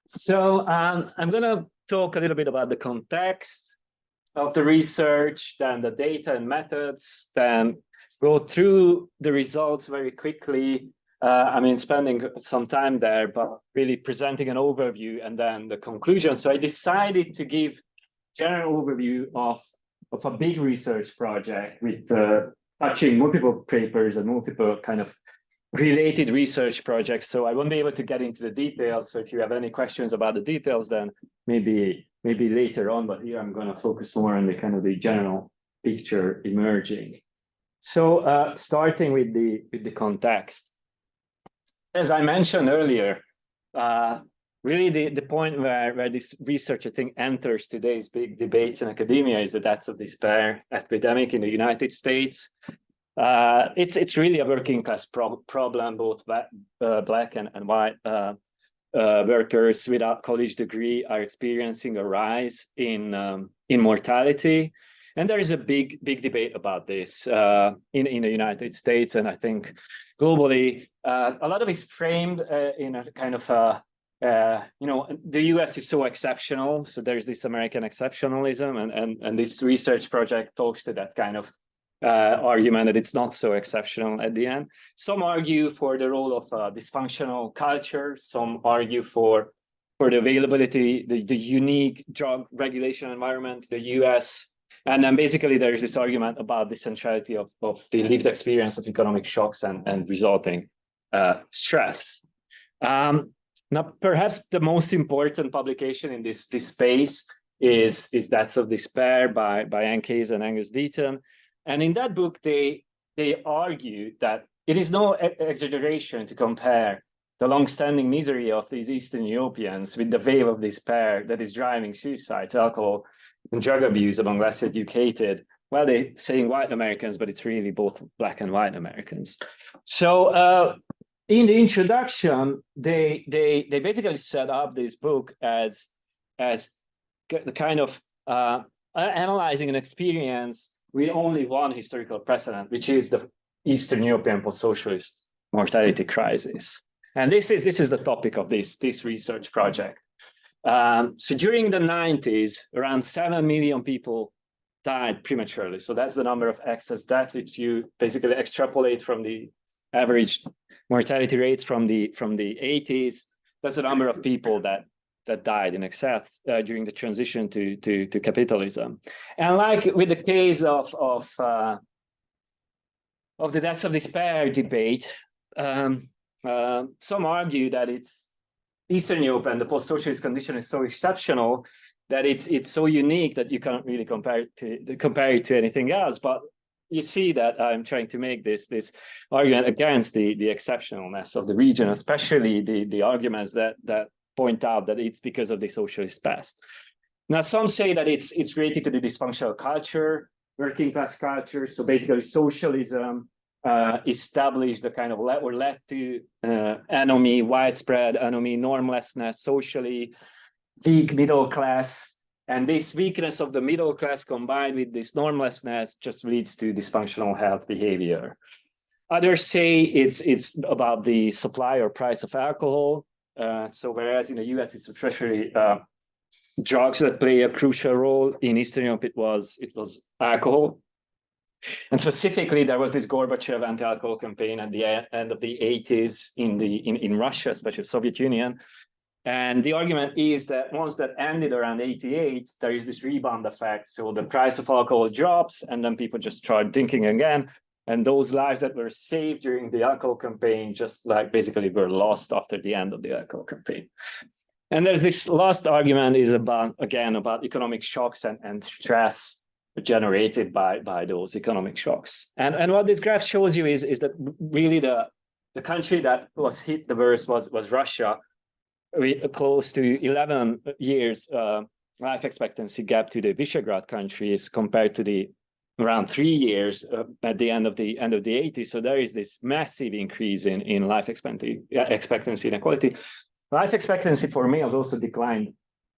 So I'm going to talk a little bit about the context of the research, then the data and methods, then go through the results very quickly. Spending some time there, but really presenting an overview and then the conclusion. So I decided to give general overview of a big research project with touching multiple papers and multiple kind of related research projects. So I won't be able to get into the details. So if you have any questions about the details, then maybe later on, but here I'm going to focus more on the kind of the general picture emerging. So starting with the context. As I mentioned earlier, really the point where this research, I think, enters today's big debates in academia is the deaths of despair epidemic in the United States. It's really a working class problem. Both black and white workers without college degree are experiencing a rise in mortality, and there is a big debate about this in the United States, and I think globally. A lot of it is framed in a kind of the US is so exceptional, so there's this American exceptionalism, and this research project talks to that kind of argument that it's not so exceptional at the end. Some argue for the role of dysfunctional culture. Some argue for the availability, the unique drug regulation environment, the US. And then basically there's this argument about the centrality of the lived experience of economic shocks and resulting stress. Now, perhaps the most important publication in this space is Deaths of Despair by Ann Case and Angus Deaton. And in that book, they argue that it is no exaggeration to compare the long-standing misery of these Eastern Europeans with the wave of despair that is driving suicides, alcohol, and drug abuse among less educated. Well, they're saying white Americans, but it's really both black and white Americans. So in the introduction, they basically set up this book as the kind of analyzing an experience with only one historical precedent, which is the Eastern European post-socialist mortality crisis. And this is the topic of this research project. So during the 90s, around 7 million people died prematurely. So that's the number of excess deaths if you basically extrapolate from the average mortality rates from the 80s. That's the number of people that died in excess during the transition to capitalism. And like with the case of the deaths of despair debate, some argue that it's Eastern Europe and the post-socialist condition is so exceptional that it's so unique that you can't really compare it to anything else. But you see that I'm trying to make this argument against the exceptionalness of the region, especially the arguments that point out that it's because of the socialist past. Now, some say that it's related to the dysfunctional culture, working class culture. So basically, socialism established the kind of led to anomie, widespread anomie, normlessness, socially weak middle class. And this weakness of the middle class combined with this normlessness just leads to dysfunctional health behavior. Others say it's about the supply or price of alcohol. So whereas in the US it's especially drugs that play a crucial role, in Eastern Europe it was alcohol. And specifically, there was this Gorbachev anti-alcohol campaign at the end of the 80s in Russia, especially Soviet Union. And the argument is that once that ended around 88, there is this rebound effect. So the price of alcohol drops, and then people just start drinking again. And those lives that were saved during the alcohol campaign just like basically were lost after the end of the alcohol campaign. And there's this last argument is about economic shocks and stress generated by those economic shocks. And what this graph shows you is that really the country that was hit the worst was Russia, with close to 11 years life expectancy gap to the Visegrad countries compared to the around 3 years at the end of the 80s. So there is this massive increase in life expectancy inequality. Life expectancy for males also declined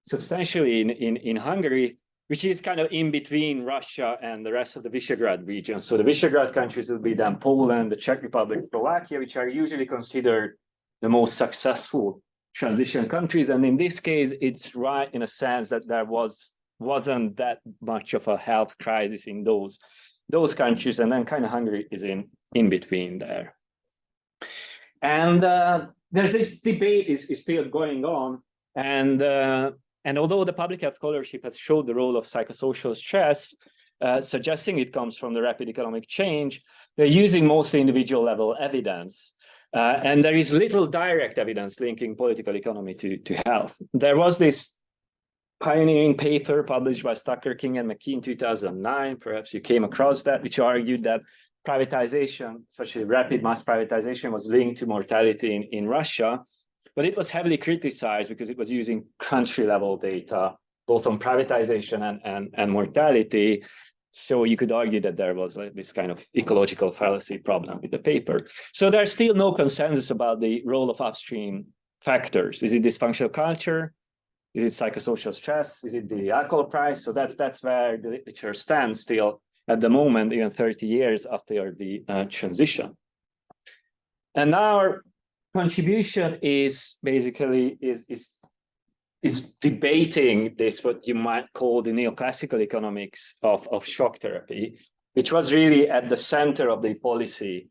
substantially in Hungary, which is kind of in between Russia and the rest of the Visegrad region. So the Visegrad countries will be then Poland, the Czech Republic, Slovakia, which are usually considered the most successful transition countries. And in this case, it's right in a sense that there wasn't that much of a health crisis in those countries, and then kind of Hungary is in between there. And there's this debate is still going on, and although the public health scholarship has showed the role of psychosocial stress, suggesting it comes from the rapid economic change, they're using mostly individual level evidence. And there is little direct evidence linking political economy to health. There was this pioneering paper published by Stucker, King, and McKee in 2009, perhaps you came across that, which argued that privatization, especially rapid mass privatization, was linked to mortality in Russia. But it was heavily criticized because it was using country-level data, both on privatization and mortality. So you could argue that there was like this kind of ecological fallacy problem with the paper. So there's still no consensus about the role of upstream factors. Is it dysfunctional culture? Is it psychosocial stress? Is it the alcohol price? So that's where the literature stands still at the moment, even 30 years after the transition. And our contribution is basically is debating this, what you might call the neoclassical economics of shock therapy, which was really at the center of the policy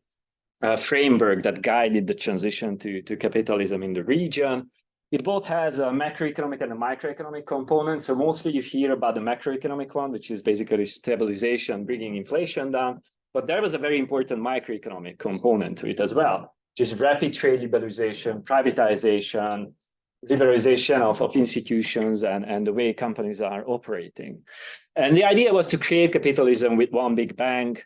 framework that guided the transition to capitalism in the region. It both has a macroeconomic and a microeconomic component. So mostly you hear about the macroeconomic one, which is basically stabilization, bringing inflation down. But there was a very important microeconomic component to it as well, which is rapid trade liberalization, privatization, liberalization of institutions and the way companies are operating. And the idea was to create capitalism with one big bang,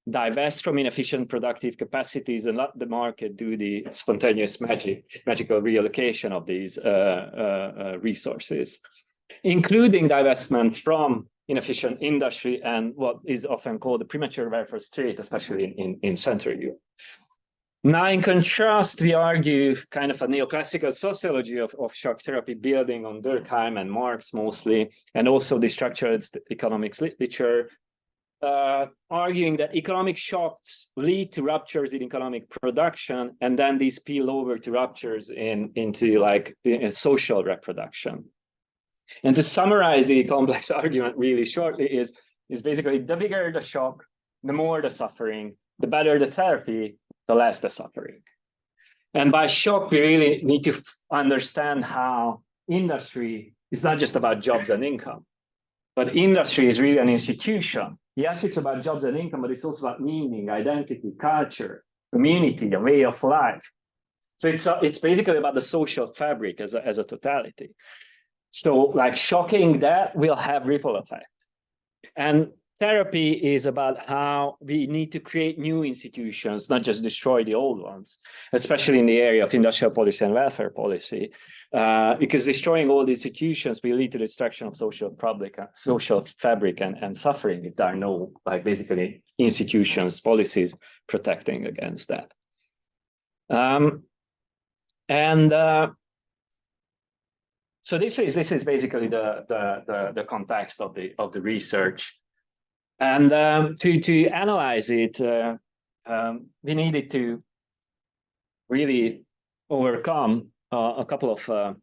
divest from inefficient productive capacities and let the market do the spontaneous magical reallocation of these resources, including divestment from inefficient industry and what is often called the premature welfare state, especially in Central Europe. Now, in contrast, we argue kind of a neoclassical sociology of shock therapy building on Durkheim and Marx mostly, and also the structural economics literature, arguing that economic shocks lead to ruptures in economic production, and then these spill over to ruptures into like social reproduction. And to summarize the complex argument really shortly is basically the bigger the shock, the more the suffering, the better the therapy, the less the suffering. And by shock, we really need to understand how industry is not just about jobs and income, but industry is really an institution. Yes, it's about jobs and income, but it's also about meaning, identity, culture, community, a way of life. So it's basically about the social fabric as a totality. So like shocking that will have ripple effect. And therapy is about how we need to create new institutions, not just destroy the old ones, especially in the area of industrial policy and welfare policy, because destroying all the institutions will lead to the destruction of social fabric and suffering if there are no, like basically institutions, policies protecting against that. So this is basically the context of the research. And to analyze it, we needed to really overcome a couple of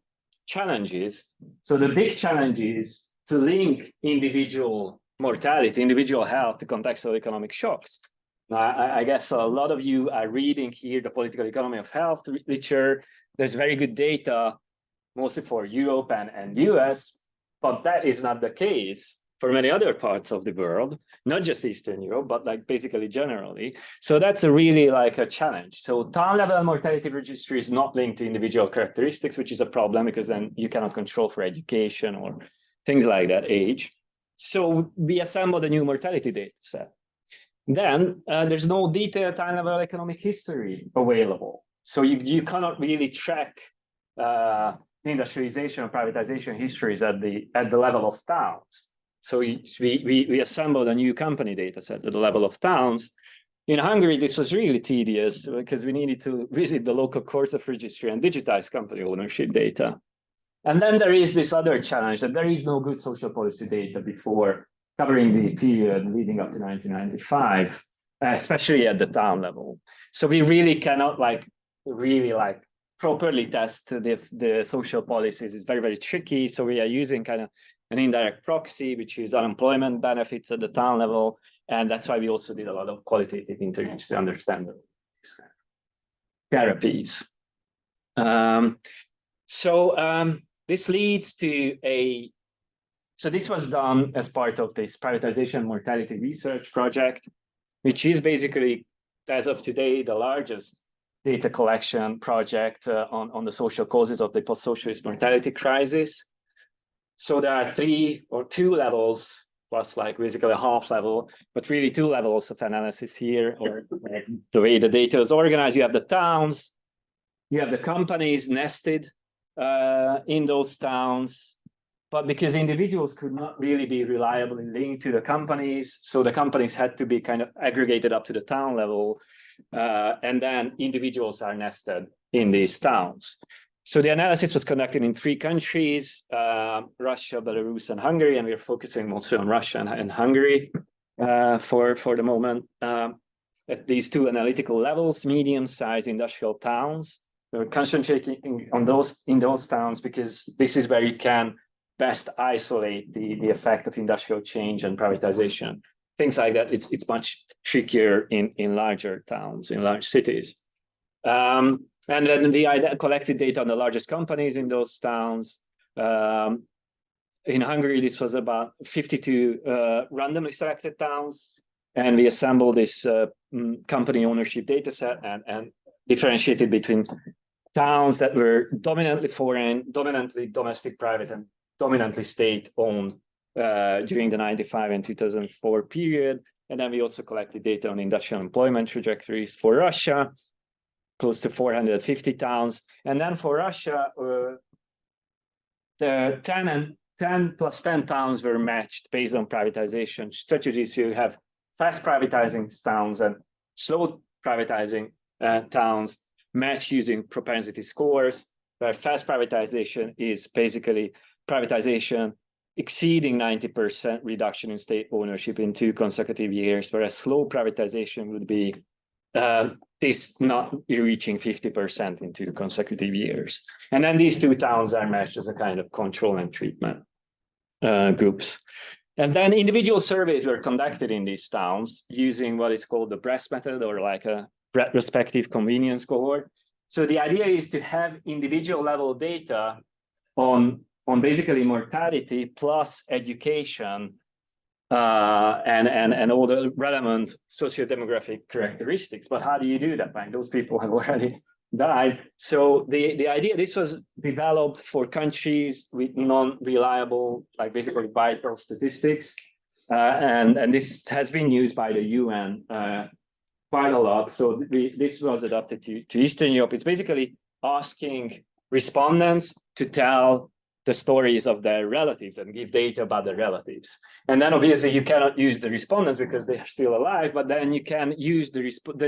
challenges. So the big challenge is to link individual mortality, individual health to contextual economic shocks. Now, I guess a lot of you are reading here the political economy of health literature. There's very good data, mostly for Europe and US, but that is not the case for many other parts of the world, not just Eastern Europe, but like basically generally. So that's a really like a challenge. So town level mortality registry is not linked to individual characteristics, which is a problem because then you cannot control for education or things like that, age. So we assembled a new mortality data set. Then there's no detailed town level economic history available. So you cannot really track industrialization and privatization histories at the level of towns. So we assembled a new company data set at the level of towns. In Hungary, this was really tedious because we needed to visit the local courts of registry and digitize company ownership data. And then there is this other challenge that there is no good social policy data before covering the period leading up to 1995, especially at the town level. So we really cannot really properly test the social policies is very, very tricky. So we are using kind of an indirect proxy, which is unemployment benefits at the town level. And that's why we also did a lot of qualitative interviews to understand these therapies. This leads to so this was done as part of this privatization mortality research project, which is basically, as of today, the largest data collection project on the social causes of the post-socialist mortality crisis. So there are two levels, plus like basically a half level, but really two levels of analysis here, or the way the data is organized. You have the towns, you have the companies nested in those towns, but because individuals could not really be reliably linked to the companies, so the companies had to be kind of aggregated up to the town level, and then individuals are nested in these towns. So the analysis was conducted in 3 countries, Russia, Belarus, and Hungary, and we're focusing mostly on Russia and Hungary for the moment. At these 2 analytical levels, medium-sized industrial towns, we're concentrating on in those towns because this is where you can best isolate the effect of industrial change and privatization. Things like that, it's much trickier in larger towns, in large cities. And then we collected data on the largest companies in those towns. In Hungary, this was about 52 randomly selected towns. And we assembled this company ownership data set and differentiated between towns that were dominantly foreign, dominantly domestic private, and dominantly state-owned during the 95 and 2004 period. And then we also collected data on industrial employment trajectories for Russia, close to 450 towns. And then for Russia, the 10 plus 10 towns were matched based on privatization strategies. You have fast privatizing towns and slow privatizing towns matched using propensity scores, where fast privatization is basically privatization exceeding 90% reduction in state ownership in 2 consecutive years, whereas slow privatization would be this not reaching 50% in 2 consecutive years. And then these 2 towns are matched as a kind of control and treatment groups. And then individual surveys were conducted in these towns using what is called the breast method, or like a retrospective convenience cohort. So the idea is to have individual level data on basically mortality plus education and all the relevant socio-demographic characteristics. But how do you do that? Right? Those people have already died. So the idea, this was developed for countries with non-reliable, like basically vital statistics. And this has been used by the UN quite a lot. So this was adapted to Eastern Europe. It's basically asking respondents to tell the stories of their relatives and give data about their relatives. And then obviously you cannot use the respondents because they are still alive, but then you can use the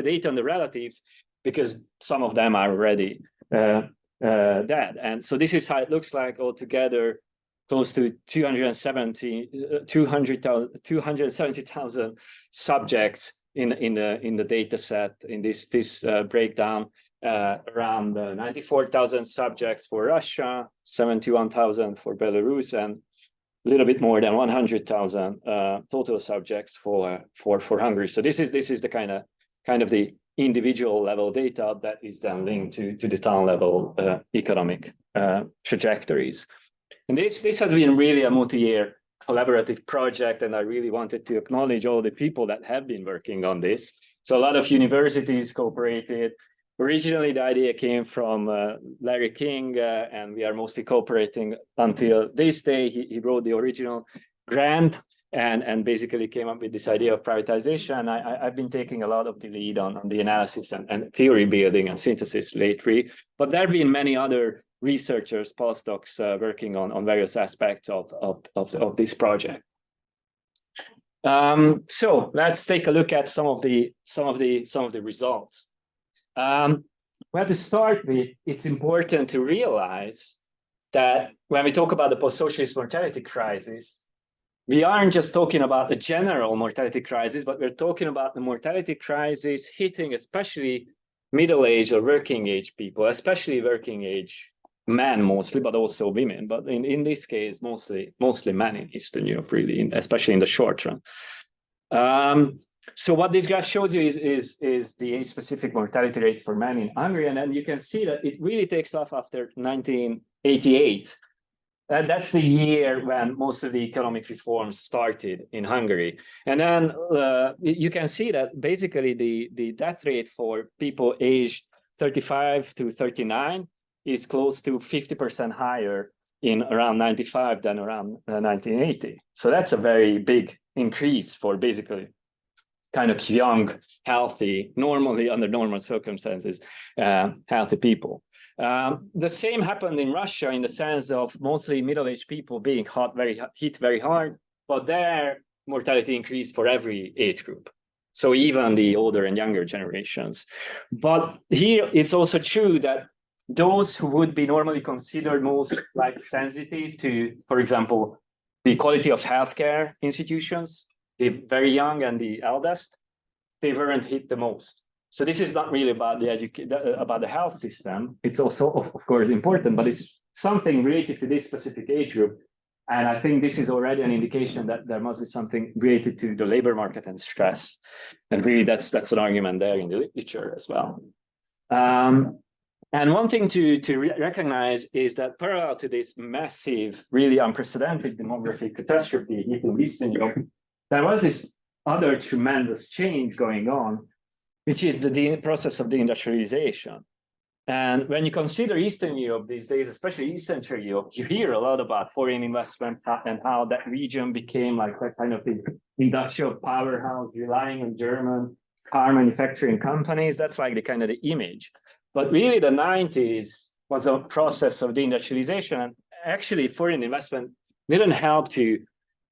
data on the relatives because some of them are already dead. And so this is how it looks like altogether, close to 270,000 subjects in the data set in this breakdown. Around 94,000 subjects for Russia, 71,000 for Belarus, and a little bit more than 100,000 total subjects for Hungary. So this is the kind of the individual level data that is then linked to the town level economic trajectories. And this has been really a multi-year collaborative project, and I really wanted to acknowledge all the people that have been working on this. So a lot of universities cooperated. Originally, the idea came from Larry King, and we are mostly cooperating until this day. He wrote the original grant and basically came up with this idea of privatization. I've been taking a lot of the lead on the analysis and theory building and synthesis lately, but there have been many other researchers, postdocs working on various aspects of this project. So let's take a look at some of the results. Well, to start with, it's important to realize that when we talk about the post-socialist mortality crisis, we aren't just talking about the general mortality crisis, but we're talking about the mortality crisis hitting especially middle-aged or working-age people, especially working-age men mostly, but also women. But in this case, mostly men in Eastern Europe, really, especially in the short run. So what this graph shows you is the age-specific mortality rates for men in Hungary, and then you can see that it really takes off after 1988. And that's the year when most of the economic reforms started in Hungary. And then you can see that basically the death rate for people aged 35 to 39 is close to 50% higher in around 95 than around 1980. So that's a very big increase for basically kind of young, healthy, normally under normal circumstances, healthy people. The same happened in Russia in the sense of mostly middle-aged people being hit very hard, but their mortality increased for every age group. So even the older and younger generations. But here it's also true that those who would be normally considered most like sensitive to, for example, the quality of healthcare institutions, the very young and the eldest, they weren't hit the most. So this is not really about about the health system. It's also, of course, important, but it's something related to this specific age group. And I think this is already an indication that there must be something related to the labor market and stress. And really, that's an argument there in the literature as well. And one thing to recognize is that parallel to this massive, really unprecedented demographic catastrophe hitting Eastern Europe, there was this other tremendous change going on, which is the process of deindustrialization. And when you consider Eastern Europe these days, especially East Central Europe, you hear a lot about foreign investment and how that region became like that kind of the industrial powerhouse, relying on German car manufacturing companies. That's like the kind of the image. But really the 90s was a process of deindustrialization. And actually foreign investment didn't help to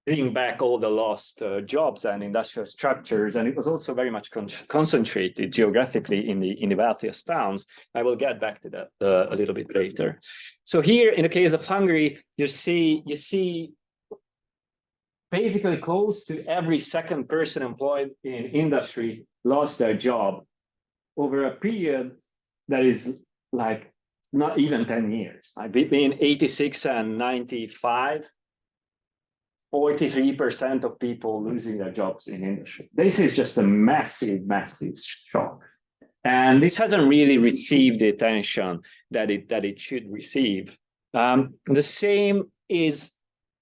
bring back all the lost jobs and industrial structures. And it was also very much concentrated geographically in the wealthiest towns. I will get back to that a little bit later. So here, in the case of Hungary, you see basically close to every second person employed in industry lost their job over a period that is like not even 10 years. Like between 86 and 95, 43% of people losing their jobs in industry. This is just a massive, massive shock. And this hasn't really received the attention that it should receive. The same is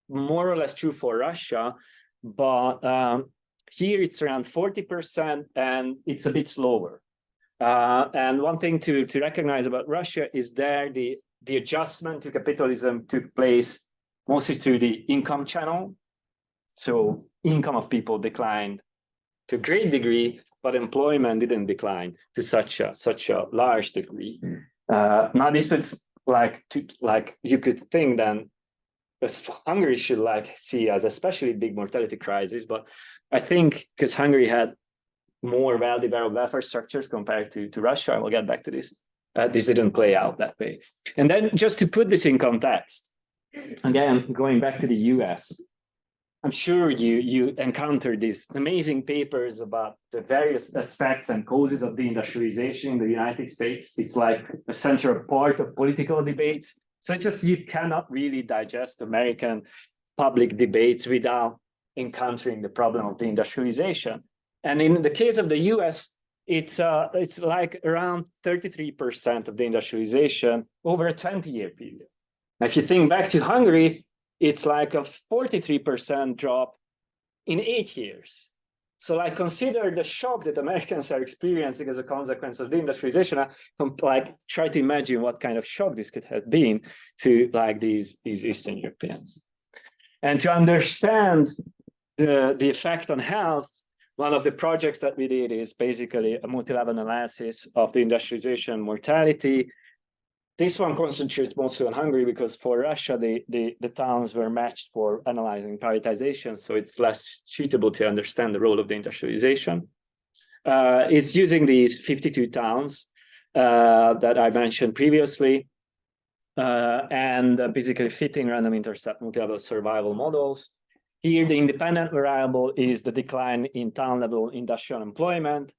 more or less true for Russia, but here it's around 40% and it's a bit slower. And one thing to recognize about Russia is there the adjustment to capitalism took place mostly through the income channel. So income of people declined to a great degree, but employment didn't decline to such a large degree. Now this was like you could think then Hungary should see as especially big mortality crisis, but I think because Hungary had more well-developed welfare structures compared to Russia, I will get back to this. This didn't play out that way. And then just to put this in context, again, going back to the US, I'm sure you encountered these amazing papers about the various aspects and causes of deindustrialization in the United States. It's like a central part of political debates. So just you cannot really digest American public debates without encountering the problem of deindustrialization. And in the case of the US, it's like around 33% of deindustrialization over a 20-year period. Now, if you think back to Hungary, it's like a 43% drop in 8 years. So consider the shock that Americans are experiencing as a consequence of deindustrialization. Try to imagine what kind of shock this could have been to these Eastern Europeans. And to understand the effect on health, one of the projects that we did is basically a multi-level analysis of the industrialization mortality. This one concentrates mostly on Hungary because for Russia, the towns were matched for analyzing privatization, so it's less suitable to understand the role of the industrialization. It's using these 52 towns that I mentioned previously, and basically fitting random intercept multi-level survival models. Here, the independent variable is the decline in town-level industrial employment.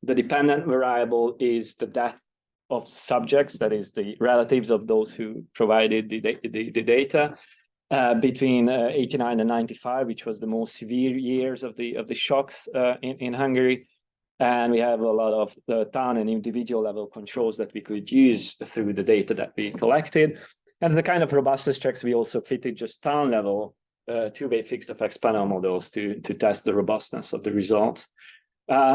The dependent variable is the death of subjects, that is the relatives of those who provided the data. Between 89 and 95, which was the most severe years of the shocks in Hungary. And we have a lot of the town and individual level controls that we could use through the data that we collected. And the kind of robustness checks, we also fitted just town level two-way fixed effects panel models to test the robustness of the results.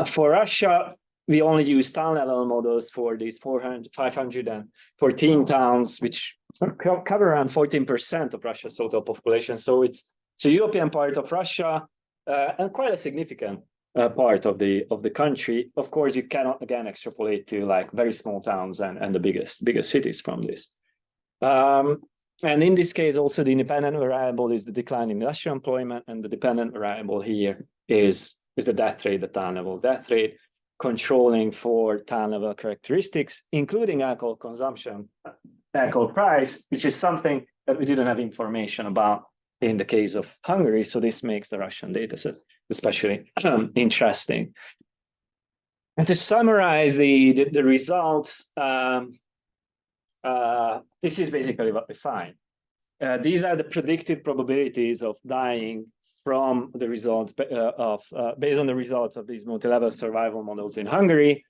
For Russia, we only use town level models for these 514 towns, which cover around 14% of Russia's total population. So it's a European part of Russia and quite a significant part of the country. Of course, you cannot again extrapolate to like very small towns and the biggest cities from this. And in this case, also the independent variable is the decline in industrial employment, and the dependent variable here is the death rate, the town level death rate, controlling for town level characteristics, including alcohol consumption, alcohol price, which is something that we didn't have information about in the case of Hungary. So this makes the Russian data set especially interesting. And to summarize the results, this is basically what we find. These are the predicted probabilities of dying from the results based on the results of these multi-level survival models in Hungary.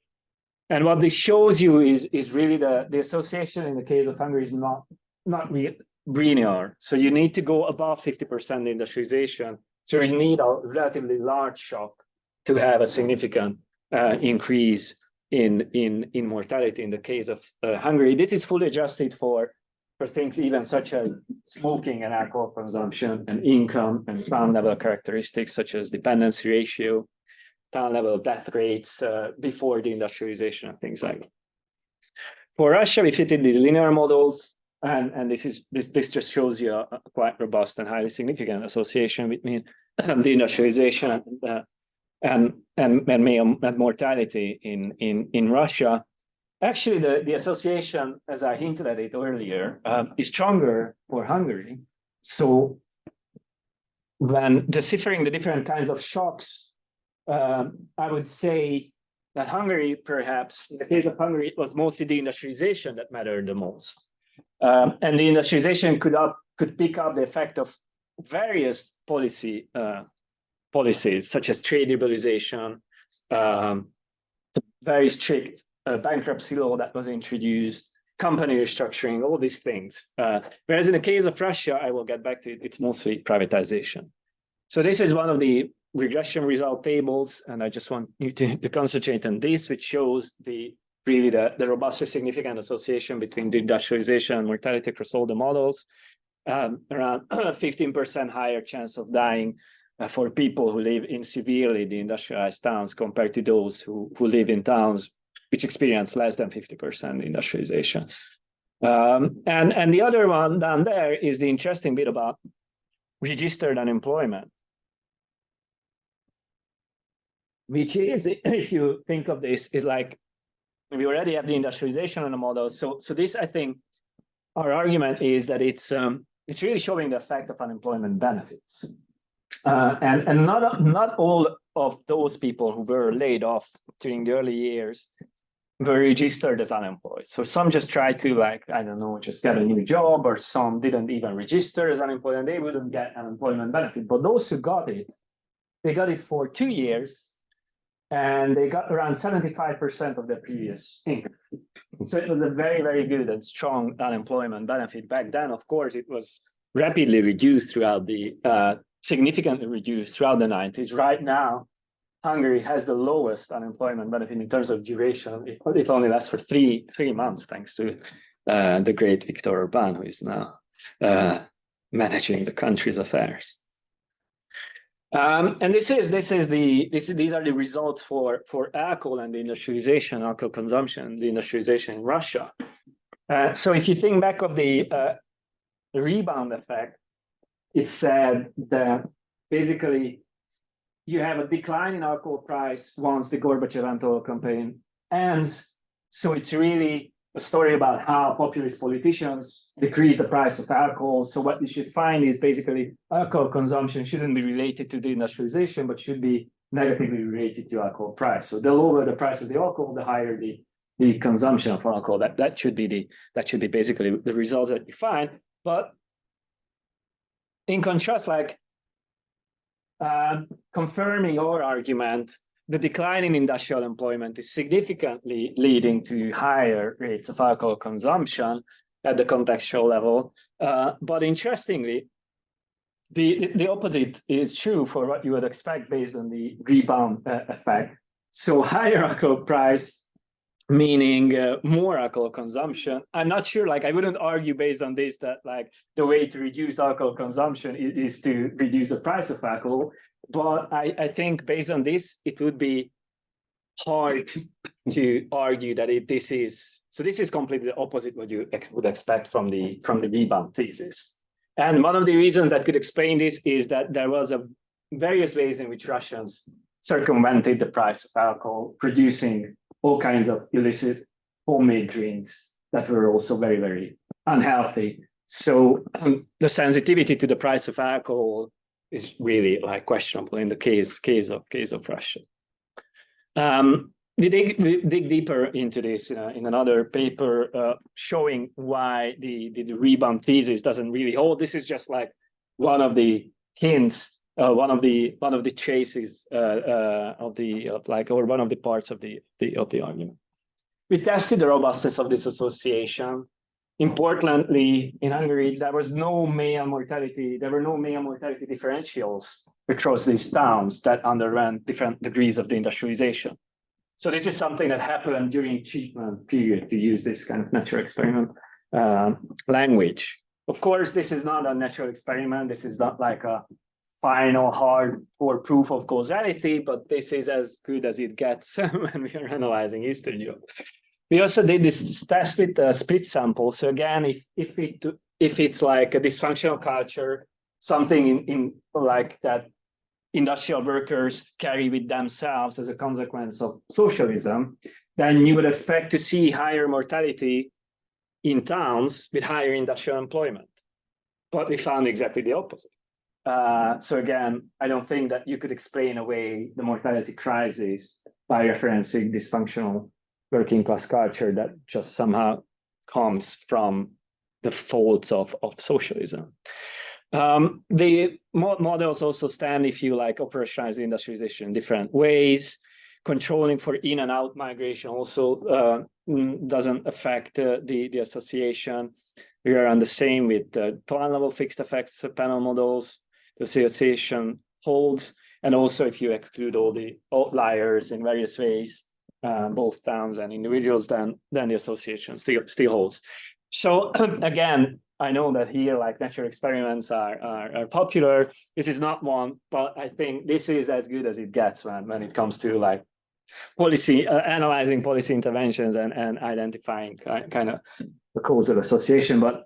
And what this shows you is really the association in the case of Hungary is not linear. So you need to go above 50% industrialization. So you need a relatively large shock to have a significant increase in mortality in the case of Hungary. This is fully adjusted for things even such as smoking and alcohol consumption and income and town level characteristics such as dependency ratio, town level death rates before the industrialization and things like that. For Russia, we fitted these linear models, and this just shows you a quite robust and highly significant association between the industrialization and mortality in Russia. Actually, the association, as I hinted at it earlier, is stronger for Hungary. So when deciphering the different kinds of shocks, I would say that Hungary, perhaps, in the case of Hungary, it was mostly the industrialization that mattered the most. And the industrialization could pick up the effect of various policies, such as trade liberalization, very strict bankruptcy law that was introduced, company restructuring, all these things. Whereas in the case of Russia, I will get back to it, it's mostly privatization. So this is one of the regression result tables, and I just want you to concentrate on this, which shows really the robustly significant association between the industrialization and mortality across all the models. Around 15% higher chance of dying for people who live in severely deindustrialized towns compared to those who live in towns which experience less than 50% industrialization. And the other one down there is the interesting bit about registered unemployment, which is, if you think of this, is like, we already have the industrialization on the model. So this, I think, our argument is that it's really showing the effect of unemployment benefits. And not all of those people who were laid off during the early years were registered as unemployed. So some just tried to, like, I don't know, just get a new job, or some didn't even register as unemployed, and they wouldn't get unemployment benefit. But those who got it, they got it for 2 years, and they got around 75% of their previous income. So it was a very, very good and strong unemployment benefit. Back then, of course, it was rapidly reduced throughout significantly reduced throughout the 90s. Right now, Hungary has the lowest unemployment benefit in terms of duration. It only lasts for three months, thanks to the great Viktor Orbán, who is now managing the country's affairs. And these are the results for alcohol and the industrialization, alcohol consumption, the industrialization in Russia. So if you think back of the rebound effect, it said that basically you have a decline in alcohol price once the Gorbachev anti-oil campaign ends. So it's really a story about how populist politicians decrease the price of alcohol. So what you should find is basically alcohol consumption shouldn't be related to the industrialization, but should be negatively related to alcohol price. So the lower the price of the alcohol, the higher the consumption of alcohol. That should be basically the results that you find. But in contrast, like confirming our argument, the decline in industrial employment is significantly leading to higher rates of alcohol consumption at the contextual level. But interestingly, the opposite is true for what you would expect based on the rebound effect. So higher alcohol price, meaning more alcohol consumption. I'm not sure, like I wouldn't argue based on this that like the way to reduce alcohol consumption is to reduce the price of alcohol. But I think based on this, it would be hard to argue that this is completely the opposite what you would expect from the rebound thesis. And one of the reasons that could explain this is that there was various ways in which Russians circumvented the price of alcohol, producing all kinds of illicit homemade drinks that were also very, very unhealthy. So the sensitivity to the price of alcohol is really like questionable in the case of Russia. We dig deeper into this in another paper showing why the rebound thesis doesn't really hold. This is just like one of the hints, one of the traces or one of the parts of the argument. We tested the robustness of this association. Importantly, in Hungary, there were no male mortality differentials across these towns that underwent different degrees of the industrialization. So this is something that happened during achievement period, to use this kind of natural experiment language. Of course, this is not a natural experiment. This is not like a final hardcore proof of causality, but this is as good as it gets when we are analyzing Eastern Europe. We also did this test with a split sample. So again, if it's like a dysfunctional culture, something in like that industrial workers carry with themselves as a consequence of socialism, then you would expect to see higher mortality in towns with higher industrial employment. But we found exactly the opposite. So again, I don't think that you could explain away the mortality crisis by referencing dysfunctional working class culture that just somehow comes from the faults of socialism. The models also stand, if you like, operationalize industrialization in different ways. Controlling for in and out migration also doesn't affect the association. We are on the same with the plan level fixed effects panel models. The association holds, and also if you exclude all the outliers in various ways, both towns and individuals, then the association still holds. So again, I know that here, like natural experiments are popular. This is not one, but I think this is as good as it gets when it comes to like policy, analyzing policy interventions and identifying kind of the causal association. But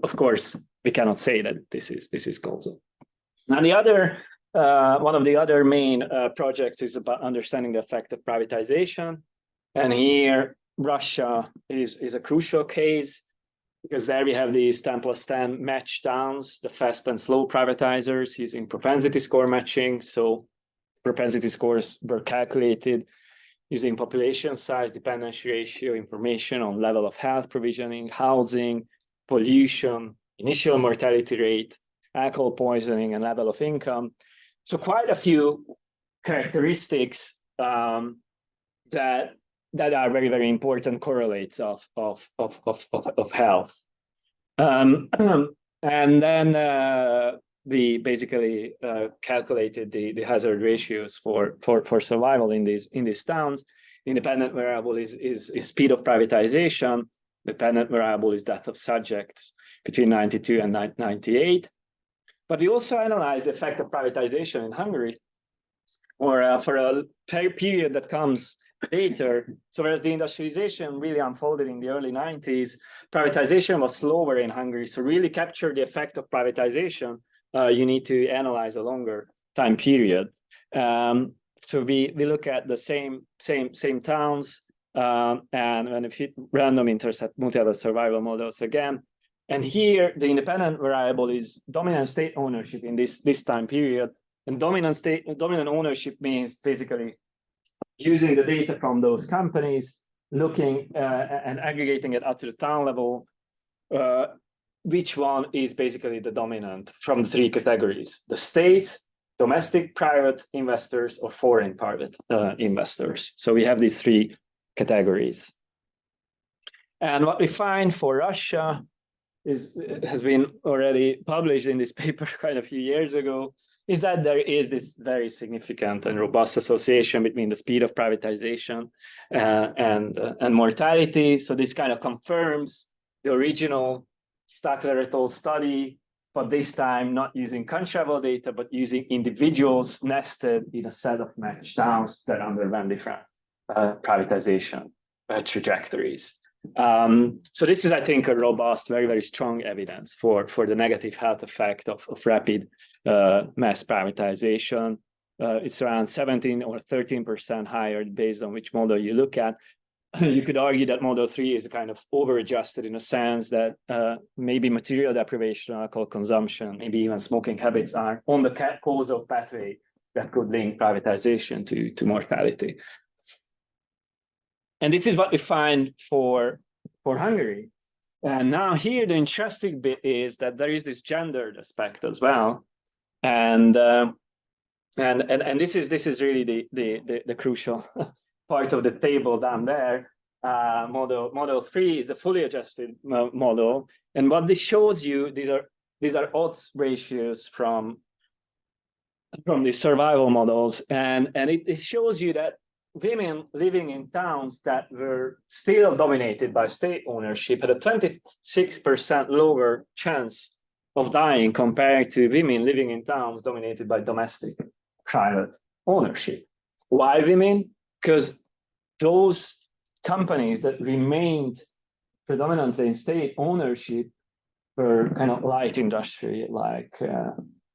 of course, we cannot say that this is causal. Now, the other one of the other main projects is about understanding the effect of privatization, and here Russia is a crucial case, because there we have these 10+10 match towns, the fast and slow privatizers using propensity score matching. So propensity scores were calculated using population size, dependency ratio, information on level of health provisioning, housing, pollution, initial mortality rate, alcohol poisoning, and level of income. So quite a few characteristics that are very, very important correlates of health. And then we basically calculated the hazard ratios for survival in these towns. Independent variable is speed of privatization. Dependent variable is death of subjects between 92 and 98. But we also analyzed the effect of privatization in Hungary for a period that comes later. So whereas the industrialization really unfolded in the early 90s, privatization was slower in Hungary. So really capture the effect of privatization, you need to analyze a longer time period. So we look at the same towns and when we fit random intercept multi-level survival models again. And here the independent variable is dominant state ownership in this time period. And dominant ownership means basically using the data from those companies, looking and aggregating it up to the town level, which one is basically the dominant from the three categories: the state, domestic private investors, or foreign private investors. So we have these three categories. And what we find for Russia has been already published in this paper quite a few years ago, is that there is this very significant and robust association between the speed of privatization and mortality. So this kind of confirms the original Stackler study, but this time not using country-level data, but using individuals nested in a set of matched towns that underwent different privatization trajectories. So this is, I think, a robust, very, very strong evidence for the negative health effect of rapid mass privatization. It's around 17 or 13% higher based on which model you look at. You could argue that model 3 is kind of over-adjusted in a sense that maybe material deprivation, alcohol consumption, maybe even smoking habits are on the causal pathway that could link privatization to mortality. And this is what we find for Hungary. And now here, the interesting bit is that there is this gendered aspect as well. And this is really the crucial part of the table down there. Model 3 is a fully adjusted model. And what this shows you, these are odds ratios from the survival models. And it shows you that women living in towns that were still dominated by state ownership had a 26% lower chance of dying compared to women living in towns dominated by domestic private ownership. Why women? Because those companies that remained predominantly in state ownership were kind of light industry, like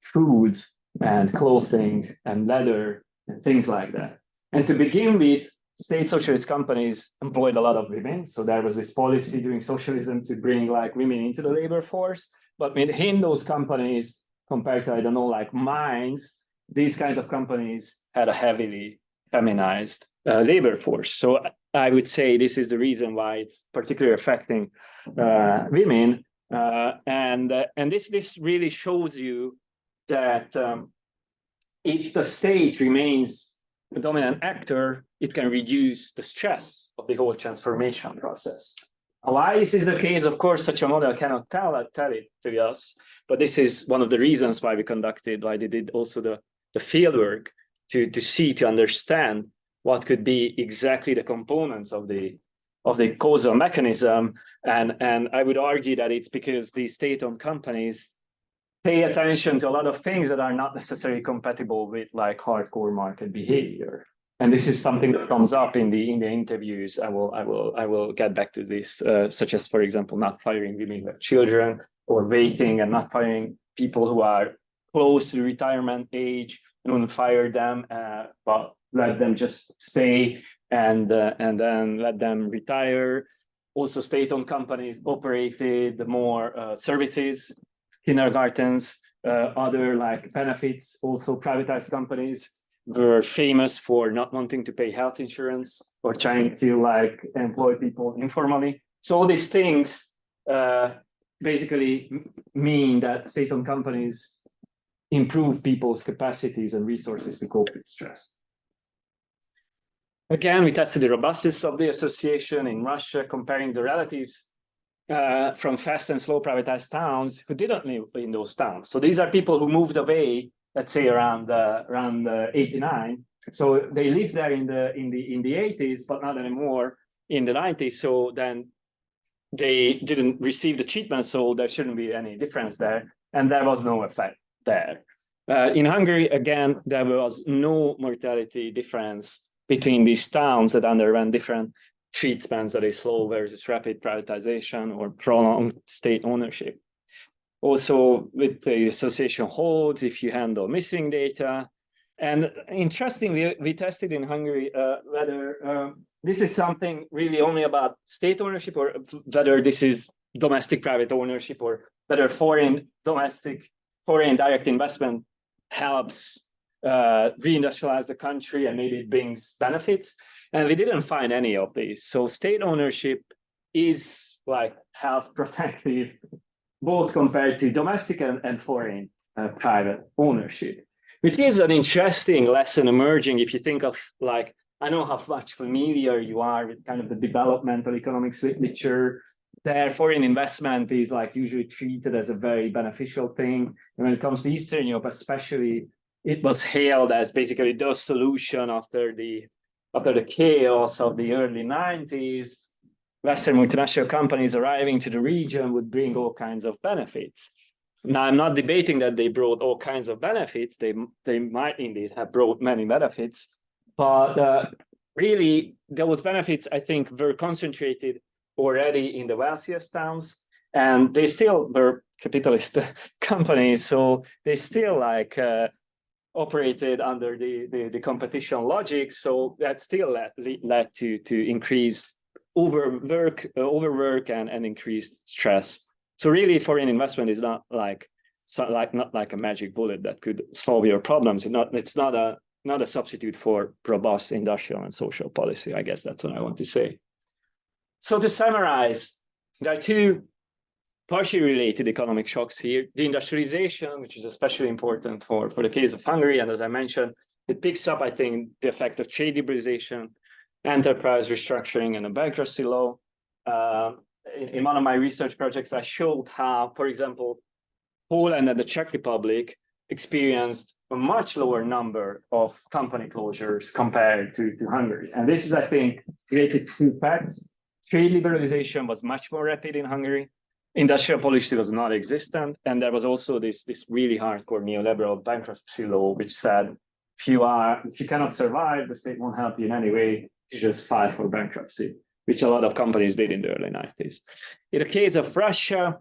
food and clothing and leather and things like that. And to begin with, state socialist companies employed a lot of women. So there was this policy during socialism to bring like women into the labor force. But within those companies, compared to, I don't know, like mines, these kinds of companies had a heavily feminized labor force. So I would say this is the reason why it's particularly affecting women. And this really shows you that if the state remains the dominant actor, it can reduce the stress of the whole transformation process. Why this is the case, of course, such a model cannot tell it to us, but this is one of the reasons why they did also the fieldwork to understand what could be exactly the components of the causal mechanism. And I would argue that it's because these state-owned companies pay attention to a lot of things that are not necessarily compatible with like hardcore market behavior. And this is something that comes up in the interviews. I will get back to this, such as, for example, not firing women with children, or waiting and not firing people who are close to retirement age, and wouldn't fire them, but let them just stay and then let them retire. Also, state-owned companies operated more services, kindergartens, other like benefits. Also, privatized companies were famous for not wanting to pay health insurance or trying to like employ people informally. So all these things basically mean that state-owned companies improve people's capacities and resources to cope with stress. Again, we tested the robustness of the association in Russia, comparing the relatives from fast and slow privatized towns who didn't live in those towns. So these are people who moved away, let's say around 89. So they lived there in the 80s, but not anymore in the 90s. So then they didn't receive the treatment, so there shouldn't be any difference there, and there was no effect there. In Hungary, again, there was no mortality difference between these towns that underwent different treatments, that is slow versus rapid privatization or prolonged state ownership. Also, with the association holds if you handle missing data. And interestingly, we tested in Hungary whether this is something really only about state ownership, or whether this is domestic private ownership, or whether foreign direct investment helps reindustrialize the country and maybe it brings benefits. And we didn't find any of these. So state ownership is like health protective, both compared to domestic and foreign private ownership, which is an interesting lesson emerging if you think of like, I know how much familiar you are with kind of the developmental economics literature. There, foreign investment is like usually treated as a very beneficial thing. And when it comes to Eastern Europe, especially, it was hailed as basically the solution after the chaos of the early 90s. Western multinational companies arriving to the region would bring all kinds of benefits. Now, I'm not debating that they brought all kinds of benefits. They might indeed have brought many benefits, but really those benefits, I think, were concentrated already in the wealthiest towns, and they still were capitalist companies, so they still like operated under the competition logic. So that still led to increased overwork and increased stress. So really, foreign investment is not like a magic bullet that could solve your problems. It's not a substitute for robust industrial and social policy. I guess that's what I want to say. So to summarize, there are two partially related economic shocks here. Deindustrialization, which is especially important for the case of Hungary. And as I mentioned, it picks up, I think, the effect of trade liberalization, enterprise restructuring, and a bankruptcy law. In one of my research projects, I showed how, for example, Poland and the Czech Republic experienced a much lower number of company closures compared to Hungary. And this is, I think, related to two facts. Trade liberalization was much more rapid in Hungary. Industrial policy was non-existent. And there was also this really hardcore neoliberal bankruptcy law, which said, if you cannot survive, the state won't help you in any way, you just file for bankruptcy, which a lot of companies did in the early 90s. In the case of Russia,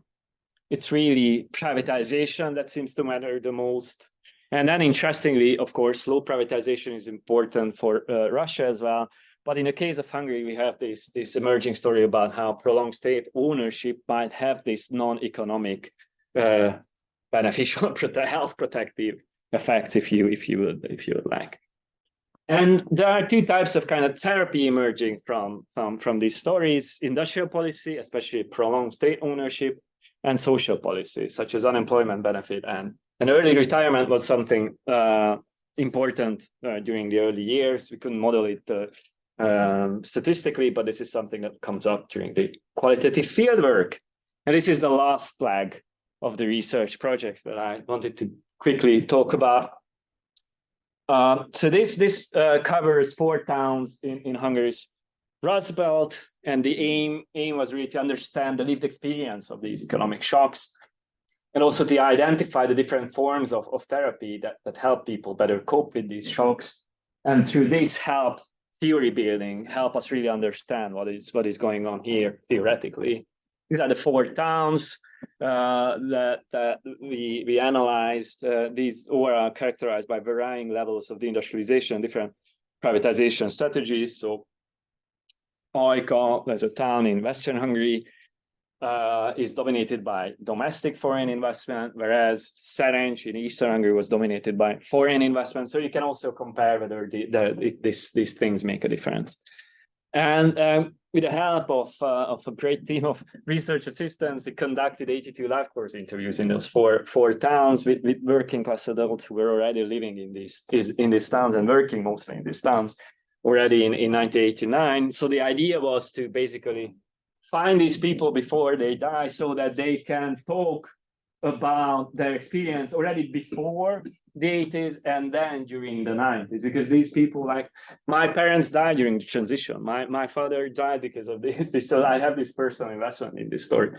it's really privatization that seems to matter the most. And then interestingly, of course, slow privatization is important for Russia as well. But in the case of Hungary, we have this emerging story about how prolonged state ownership might have this non-economic beneficial health protective effects, if you would like. And there are two types of kind of therapy emerging from these stories: industrial policy, especially prolonged state ownership, and social policy, such as unemployment benefit. And early retirement was something important during the early years. We couldn't model it statistically, but this is something that comes up during the qualitative fieldwork. And this is the last flag of the research projects that I wanted to quickly talk about. So this covers 4 towns in Hungary's Rust Belt, and the aim was really to understand the lived experience of these economic shocks, and also to identify the different forms of therapy that help people better cope with these shocks. And through this help us really understand what is going on here theoretically. These are the 4 towns that we analyzed. These all are characterized by varying levels of deindustrialization, different privatization strategies. So Ajka, as a town in Western Hungary, is dominated by domestic foreign investment, whereas Szerencs in Eastern Hungary was dominated by foreign investment. So you can also compare whether these things make a difference. And with the help of a great team of research assistants, we conducted 82 live course interviews in those four towns with working class adults who were already living in these towns and working mostly in these towns already in 1989. So the idea was to basically find these people before they die so that they can talk about their experience already before the 80s and then during the 90s, because these people, like my parents died during the transition. My father died because of this. So I have this personal investment in this story.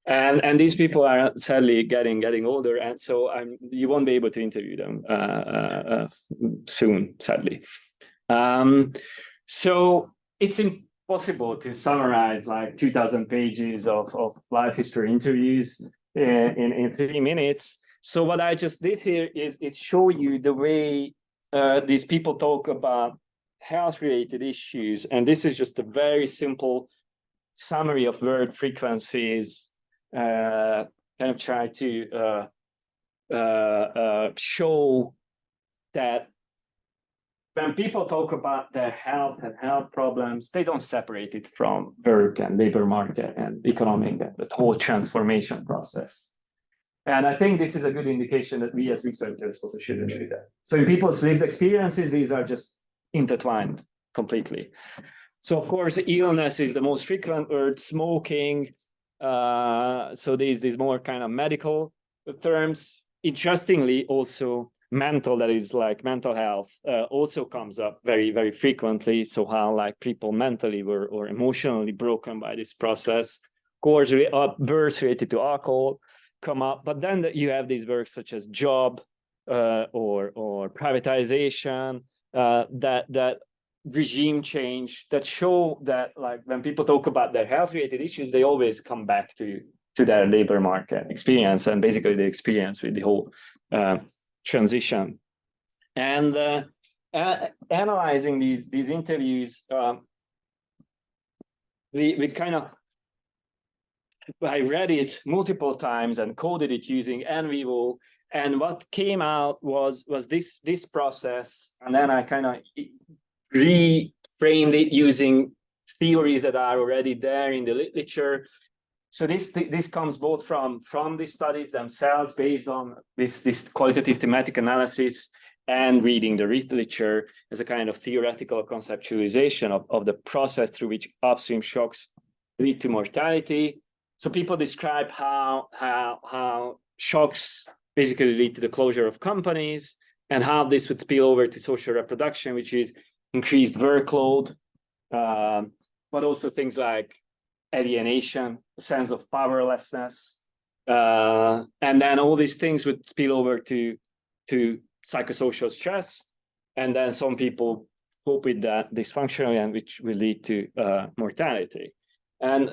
And these people are sadly getting older, and so you won't be able to interview them soon, sadly. So it's impossible to summarize like 2,000 pages of life history interviews in 3 minutes. So what I just did here is show you the way these people talk about health-related issues, and this is just a very simple summary of word frequencies. Kind of try to show that when people talk about their health and health problems, they don't separate it from work and labor market and economic and the whole transformation process. And I think this is a good indication that we as researchers also shouldn't do that. So in people's lived experiences, these are just intertwined completely. So of course, illness is the most frequent word, smoking. So these more kind of medical terms. Interestingly, also mental, that is like mental health, also comes up very, very frequently. So how like people mentally were or emotionally broken by this process. Of course, words related to alcohol come up, but then you have these works such as job or privatization, that regime change, that show that like when people talk about their health-related issues, they always come back to their labor market experience and basically the experience with the whole transition. And analyzing these interviews, we kind of, I read it multiple times and coded it using NVivo, and what came out was this process, and then I kind of reframed it using theories that are already there in the literature. So this comes both from the studies themselves based on this qualitative thematic analysis and reading the literature as a kind of theoretical conceptualization of the process through which upstream shocks lead to mortality. So people describe how shocks basically lead to the closure of companies and how this would spill over to social reproduction, which is increased workload, but also things like alienation, a sense of powerlessness, and then all these things would spill over to psychosocial stress, and then some people cope with that dysfunctionally, and which will lead to mortality. And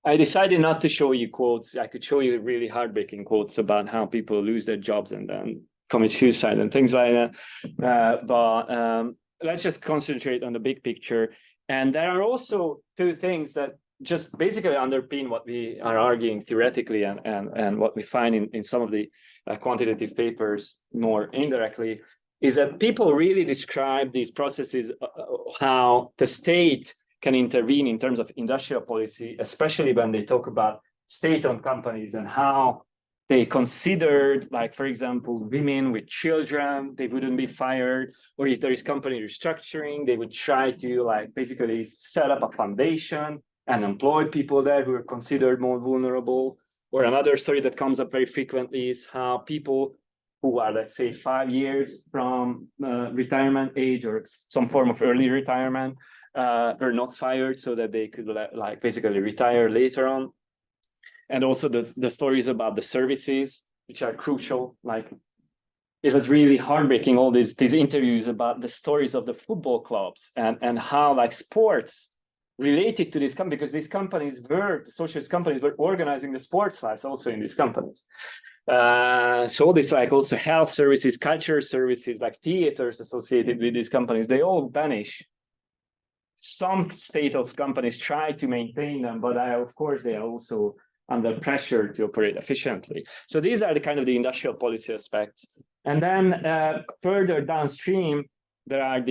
I decided not to show you quotes. I could show you really heartbreaking quotes about how people lose their jobs and then commit suicide and things like that. But let's just concentrate on the big picture. And there are also two things that just basically underpin what we are arguing theoretically and what we find in some of the quantitative papers more indirectly, is that people really describe these processes, how the state can intervene in terms of industrial policy, especially when they talk about state-owned companies and how they considered, like, for example, women with children, they wouldn't be fired, or if there is company restructuring, they would try to like basically set up a foundation and employ people there who are considered more vulnerable. Or another story that comes up very frequently is how people who are, let's say, 5 years from retirement age or some form of early retirement are not fired so that they could like basically retire later on. And also the stories about the services, which are crucial. Like, it was really heartbreaking, all these interviews about the stories of the football clubs and how like sports related to this company, because these companies were, the socialist companies were organizing the sports lives also in these companies. So all this like also health services, culture services, like theaters associated with these companies, they all vanish. Some state-owned companies try to maintain them, but of course they are also under pressure to operate efficiently. So these are the kind of the industrial policy aspects. And then further downstream, there's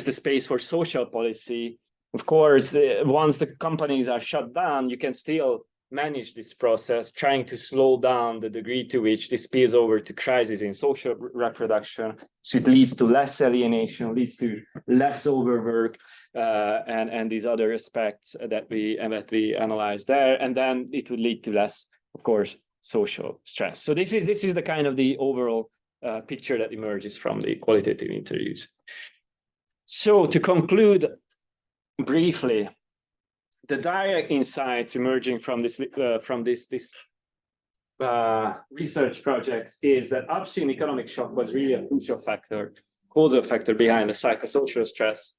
the space for social policy. Of course, once the companies are shut down, you can still manage this process, trying to slow down the degree to which this spills over to crisis in social reproduction. So it leads to less alienation, leads to less overwork, and these other aspects that we analyze there. And then it would lead to less, of course, social stress. So this is the kind of the overall picture that emerges from the qualitative interviews. So to conclude briefly, the direct insights emerging from this research projects is that upstream economic shock was really a crucial factor, causal factor behind the psychosocial stress,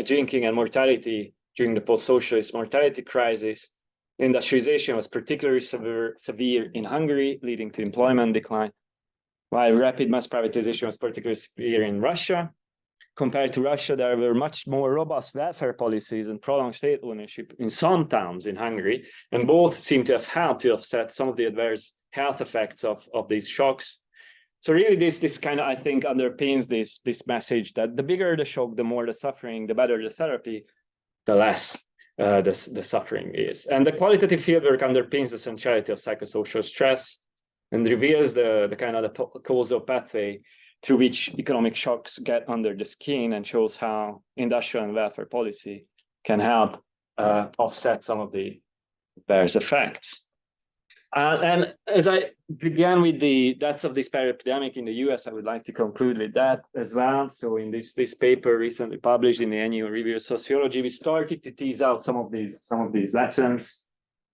drinking and mortality during the post-socialist mortality crisis. Industrialization was particularly severe in Hungary, leading to employment decline, while rapid mass privatization was particularly severe in Russia. Compared to Russia, there were much more robust welfare policies and prolonged state ownership in some towns in Hungary, and both seem to have helped to offset some of the adverse health effects of these shocks. So really this kind of, I think, underpins this message that the bigger the shock, the more the suffering, the better the therapy, the less the suffering is. And the qualitative fieldwork underpins the centrality of psychosocial stress and reveals the kind of the causal pathway through which economic shocks get under the skin, and shows how industrial and welfare policy can help offset some of the various effects. And as I began with the deaths of despair epidemic in the US, I would like to conclude with that as well. So in this paper recently published in the annual review of sociology, we started to tease out some of these lessons,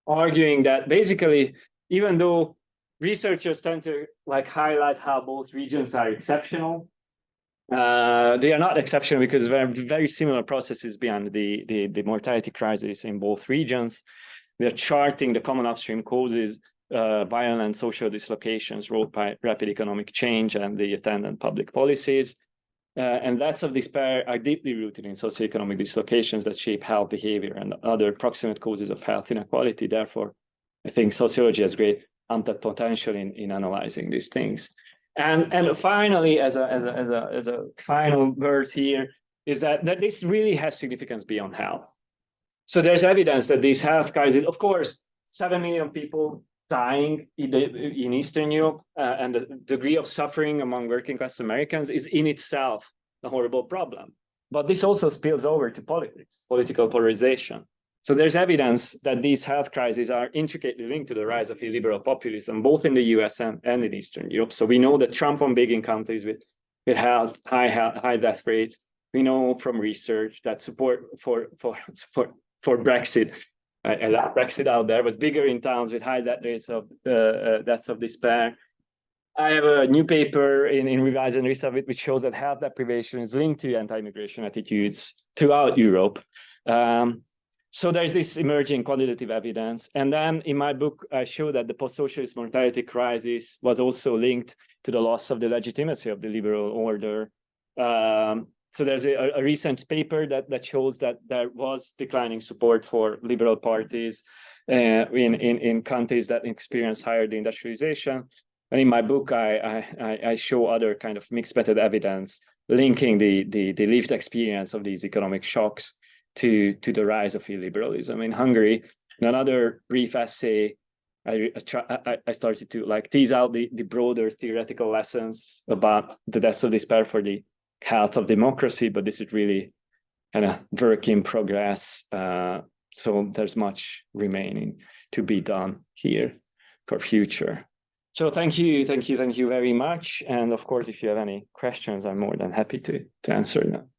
arguing that basically, even though researchers tend to highlight how both regions are exceptional, they are not exceptional because there are very similar processes behind the mortality crisis in both regions. We are charting the common upstream causes, violent social dislocations wrought by rapid economic change and the attendant public policies. And deaths of despair are deeply rooted in socioeconomic dislocations that shape health behavior and other proximate causes of health inequality. Therefore, I think sociology has great untapped potential in analyzing these things. And finally, as a final word here, is that this really has significance beyond health. So there's evidence that these health crises, of course, 7 million people dying in Eastern Europe, and the degree of suffering among working class Americans is in itself a horrible problem. But this also spills over to politics, political polarization. So there's evidence that these health crises are intricately linked to the rise of illiberal populism, both in the US and in Eastern Europe. So we know that Trump won big in countries with high death rates. We know from research that support for Brexit, I love Brexit out there, was bigger in towns with high death rates of deaths of despair. I have a new paper in Revise and Resolve which shows that health deprivation is linked to anti-immigration attitudes throughout Europe. So there's this emerging quantitative evidence. And then in my book, I show that the post-socialist mortality crisis was also linked to the loss of the legitimacy of the liberal order. So there's a recent paper that shows that there was declining support for liberal parties in countries that experience higher deindustrialization. And in my book, I show other kind of mixed method evidence linking the lived experience of these economic shocks to the rise of illiberalism in Hungary. In another brief essay, I started to tease out the broader theoretical lessons about the deaths of despair for the health of democracy, but this is really kind of work in progress. So there's much remaining to be done here for future. So thank you very much. And of course, if you have any questions, I'm more than happy to answer them.